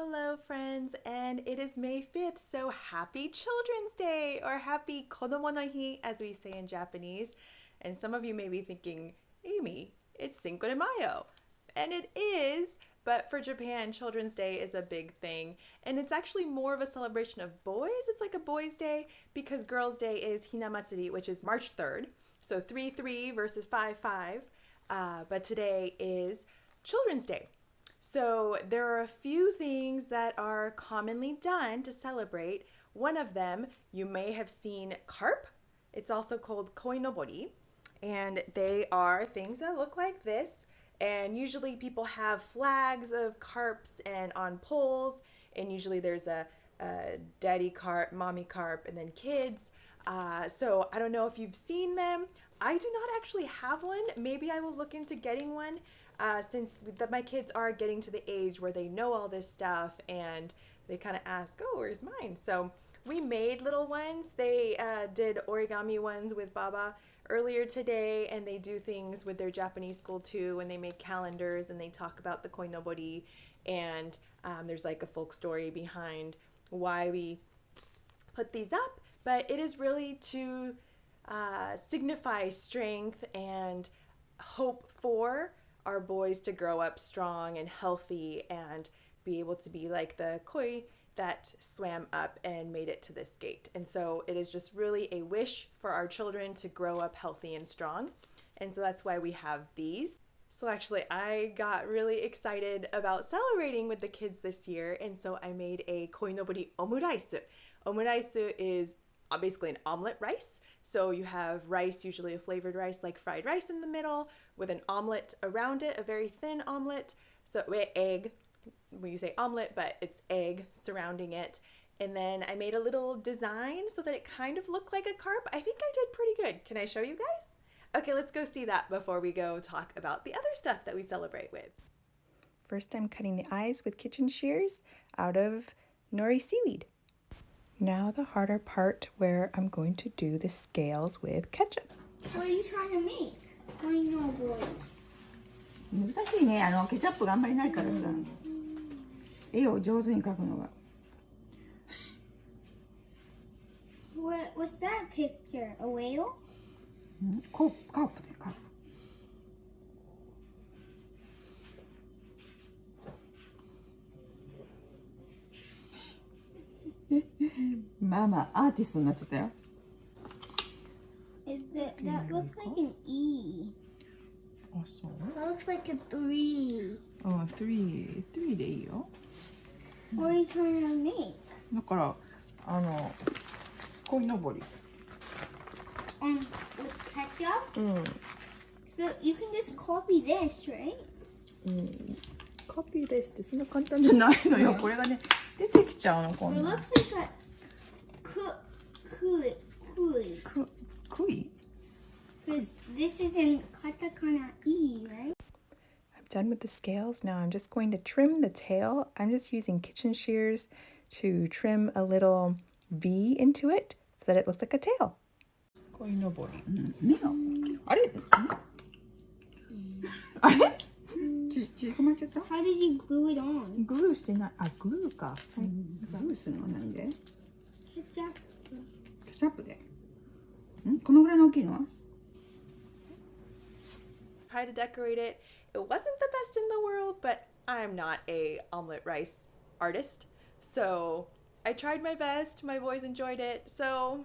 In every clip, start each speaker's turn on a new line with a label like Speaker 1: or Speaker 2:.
Speaker 1: Hello friends, and it is May 5th, so happy Children's Day, or happy Kodomo no Hi as we say in Japanese. And some of you may be thinking, Amy, it's Cinco de Mayo. And it is, but for Japan, Children's Day is a big thing. And it's actually more of a celebration of boys. It's like a boys' day because Girls' Day is Hinamatsuri, which is March 3rd. So 3-3 versus 5-5. But today is Children's Day. So there are a few things that are commonly done to celebrate. One of them, you may have seen carp. It's also called Koinobori. And they are things that look like this. And usually people have flags of carps and on poles. And usually there's a daddy carp, mommy carp, and then kids. So I don't know if you've seen them. I do not actually have one. Maybe I will look into getting one. Since my kids are getting to the age where they know all this stuff and they kind of ask, oh, where's mine? So we made little ones. They did origami ones with Baba earlier today, and they do things with their Japanese school too, and they make calendars and they talk about the Koinobori, and there's like a folk story behind why we put these up, but it is really to signify strength and hope for our boys to grow up strong and healthy and be able to be like the koi that swam up and made it to this gate. And so it is just really a wish for our children to grow up healthy and strong. And so that's why we have these. So actually I got really excited about celebrating with the kids this year, and so I made a koinobori omuraisu. Omuraisu is basically an omelet rice. So you have rice, usually a flavored rice like fried rice in the middle with an omelet around it, a very thin omelet. So egg, when you say omelet, but it's egg surrounding it. And then I made a little design so that it kind of looked like a carp. I think I did pretty good. Can I show you guys? Okay, let's go see that before we go talk about the other stuff that we celebrate with. First, I'm cutting the eyes with kitchen shears out of nori seaweed. Now the harder part where I'm going to do the scales with ketchup.
Speaker 2: What are you trying to make? Koinobori.
Speaker 3: 難しいね。ケチャップがあんまりないからさ、絵を上手に描くのが。
Speaker 2: What's that picture? A whale?
Speaker 3: カープね、カープ。まあまあアーティストになっちゃったよ。
Speaker 2: That looks like an E.
Speaker 3: あ、そう。
Speaker 2: That looks like a 3.
Speaker 3: あ、3でいいよ。
Speaker 2: What are you trying to make?
Speaker 3: だからこいのぼり。
Speaker 2: With ketchup?
Speaker 3: うん。
Speaker 2: So you can just copy this, right?
Speaker 3: うん。コピーですってそんな簡単じゃないのよ。これがね出てきちゃうのこん
Speaker 2: It
Speaker 3: な。
Speaker 2: looks like a kui.
Speaker 3: くい
Speaker 2: Because this is in katakana E, right?
Speaker 1: I'm done with the scales. Now I'm just going to trim the tail. I'm just using kitchen shears to trim a little V into it so that it looks like a tail.
Speaker 3: こいのぼり。目があれあれ縮こまっちゃった
Speaker 2: How did you glue it on?
Speaker 3: グルーしてない。あ、グルーか。グルーするのは何で
Speaker 2: Ketchup.
Speaker 3: ケチャップで。このぐらいの大きいのは
Speaker 1: Try to decorate it. It wasn't the best in the world, but I'm not a omelet rice artist. So I tried my best. My boys enjoyed it. So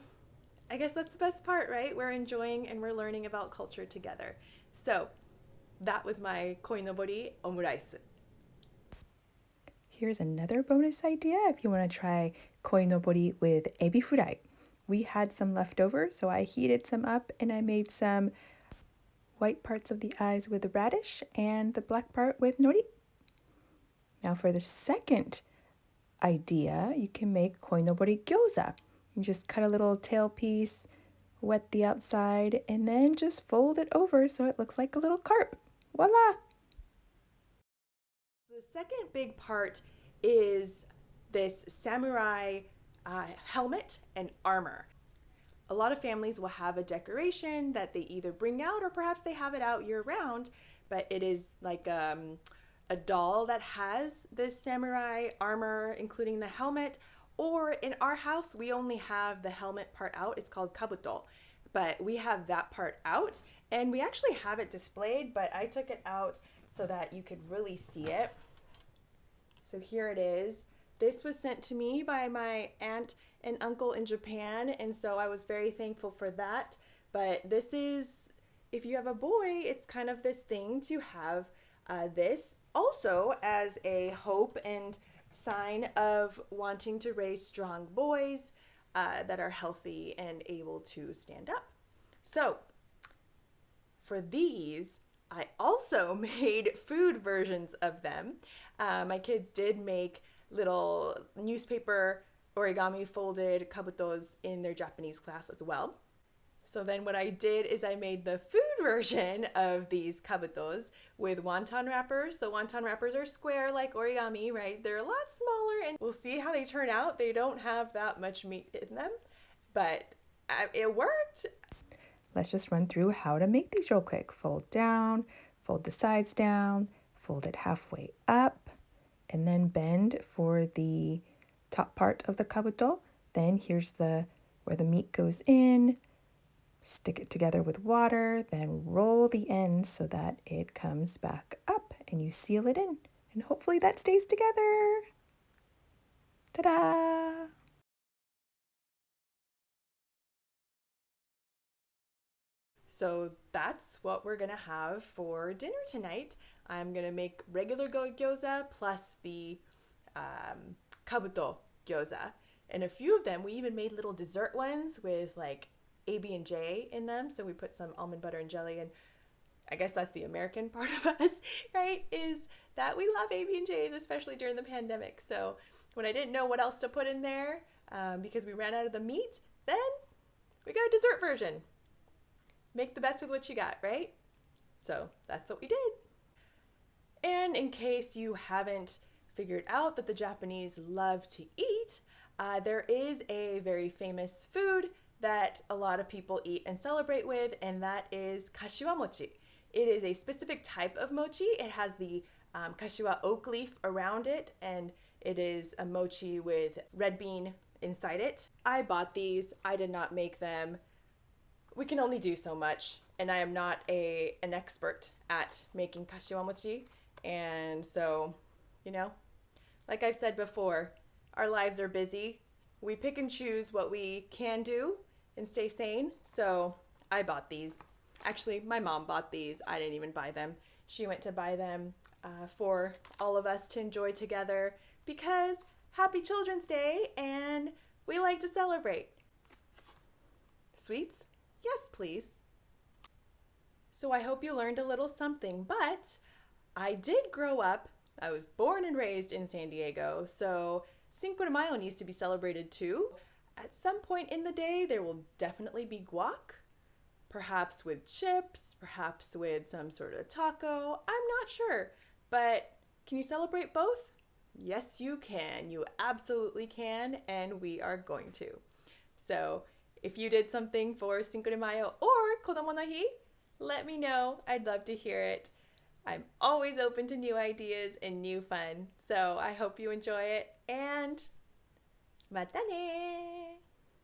Speaker 1: I guess that's the best part, right? We're enjoying and we're learning about culture together. So that was my koinobori omuraisu. Here's another bonus idea if you want to try koinobori with ebi fry. We had some left over, so I heated some up and I made some white parts of the eyes with the radish and the black part with nori. Now for the second idea, you can make koinobori gyoza. You just cut a little tail piece, wet the outside, and then just fold it over so it looks like a little carp. Voila! The second big part is this samurai helmet and armor. A lot of families will have a decoration that they either bring out or perhaps they have it out year round, but it is like a doll that has this samurai armor, including the helmet, or in our house, we only have the helmet part out. It's called kabuto, but we have that part out, and we actually have it displayed, but I took it out so that you could really see it. So here it is. This was sent to me by my aunt and uncle in Japan, and so I was very thankful for that. But this is, if you have a boy, it's kind of this thing to have this also as a hope and sign of wanting to raise strong boys that are healthy and able to stand up. So for these, I also made food versions of them. My kids did make little newspaper origami folded kabutos in their Japanese class as well. So then what I did is I made the food version of these kabutos with wonton wrappers. So wonton wrappers are square like origami, right? They're a lot smaller, and we'll see how they turn out. They don't have that much meat in them, but it worked. Let's just run through how to make these real quick. Fold down, fold the sides down, fold it halfway up, and then bend for the top part of the kabuto. Then here's where the meat goes in. Stick it together with water, then roll the ends so that it comes back up, and you seal it in. And hopefully that stays together. Ta-da! So that's what we're gonna have for dinner tonight. I'm gonna make regular gyoza plus the kabuto gyoza. And a few of them, we even made little dessert ones with like AB&J in them. So we put some almond butter and jelly, and I guess that's the American part of us, right? Is that we love AB&Js, especially during the pandemic. So when I didn't know what else to put in there, because we ran out of the meat, then we got a dessert version. Make the best with what you got, right? So that's what we did. And in case you haven't figured out that the Japanese love to eat, there is a very famous food that a lot of people eat and celebrate with, and that is Kashiwamochi. It is a specific type of mochi. It has the kashiwa oak leaf around it, and it is a mochi with red bean inside it. I bought these. I did not make them. We can only do so much, and I am not an expert at making kashiwamochi, and so, you know, like I've said before, our lives are busy. We pick and choose what we can do and stay sane. So I bought these. Actually, my mom bought these. I didn't even buy them. She went to buy them for all of us to enjoy together because happy Children's Day and we like to celebrate. Sweets? Yes, please. So I hope you learned a little something, but I did grow up. I was born and raised in San Diego, so Cinco de Mayo needs to be celebrated too. At some point in the day, there will definitely be guac, perhaps with chips, perhaps with some sort of taco. I'm not sure, but can you celebrate both? Yes, you can. You absolutely can, and we are going to. So if you did something for Cinco de Mayo or Kodomo no Hi, let me know. I'd love to hear it. I'm always open to new ideas and new fun. So I hope you enjoy it, and mata ne!